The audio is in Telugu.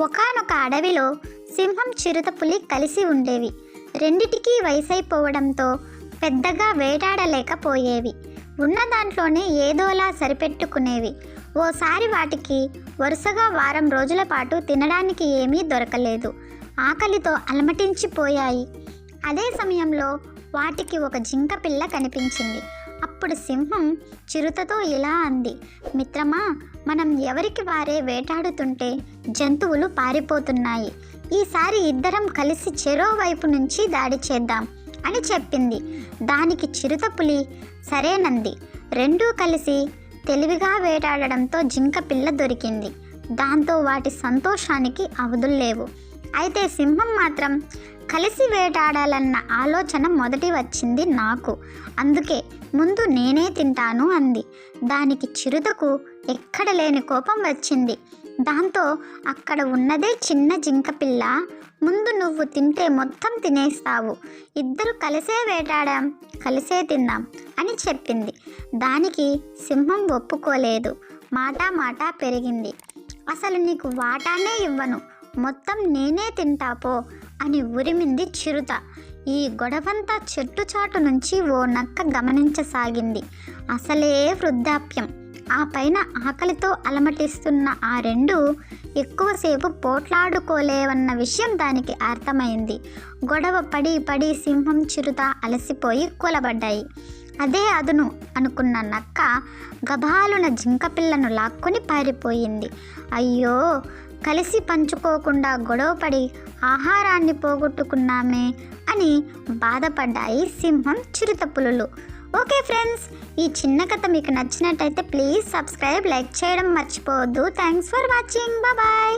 ఒకానొక అడవిలో సింహం చిరుతపులి కలిసి ఉండేవి. రెండిటికీ వయసైపోవడంతో పెద్దగా వేటాడలేకపోయేవి. ఉన్న దాంట్లోనే ఏదోలా సరిపెట్టుకునేవి. ఓసారి వాటికి వరుసగా వారం రోజుల పాటు తినడానికి ఏమీ దొరకలేదు. ఆకలితో అలమటించిపోయాయి. అదే సమయంలో వాటికి ఒక జింక పిల్ల కనిపించింది. అప్పుడు సింహం చిరుతతో ఇలా అంది, మిత్రమా, మనం ఎవరికి వారే వేటాడుతుంటే జంతువులు పారిపోతున్నాయి. ఈసారి ఇద్దరం కలిసి చెరో వైపు నుంచి దాడి చేద్దాం అని చెప్పింది. దానికి చిరుతపులి సరేనంది. రెండూ కలిసి తెలివిగా వేటాడడంతో జింక పిల్ల దొరికింది. దాంతో వాటి సంతోషానికి అవధుల్లేవు. అయితే సింహం మాత్రం కలిసి వేటాడాలన్న ఆలోచన మొదటి వచ్చింది నాకు. అందుకే ముందు నేనే తింటాను అంది. దానికి చిరుతకు ఎక్కడ లేని కోపం వచ్చింది. దాంతో అక్కడ ఉన్నదే చిన్న జింక పిల్ల, ముందు నువ్వు తింటే మొత్తం తినేస్తావు, ఇద్దరు కలిసే వేటాడాం, కలిసే తిందాం అని చెప్పింది. దానికి సింహం ఒప్పుకోలేదు. మాట పెరిగింది. అసలు నీకు వాటానే ఇవ్వను, మొత్తం నేనే తింటాపో అని ఉరిమింది చిరుత. ఈ గొడవంతా చెట్టు చాటు నుంచి ఓ నక్క గమనించసాగింది. అసలే వృద్ధాప్యం, ఆ పైన ఆకలితో అలమటిస్తున్న ఆ రెండు ఎక్కువసేపు పోట్లాడుకోలేవన్న విషయం దానికి అర్థమైంది. గొడవ పడి సింహం చిరుత అలసిపోయి కూలబడ్డాయి. అదే అదును అనుకున్న నక్క గబాలున జింక పిల్లను లాక్కొని పారిపోయింది. అయ్యో, కలిసి పంచుకోకుండా గొడవపడి ఆహారాన్ని పోగొట్టుకున్నామే అని బాధపడ్డాయి సింహం చిరుతపులులు. ఓకే ఫ్రెండ్స్, ఈ చిన్న కథ మీకు నచ్చినట్టయితే ప్లీజ్ సబ్స్క్రైబ్, లైక్ చేయడం మర్చిపోవద్దు. Thanks for watching. బాయ్.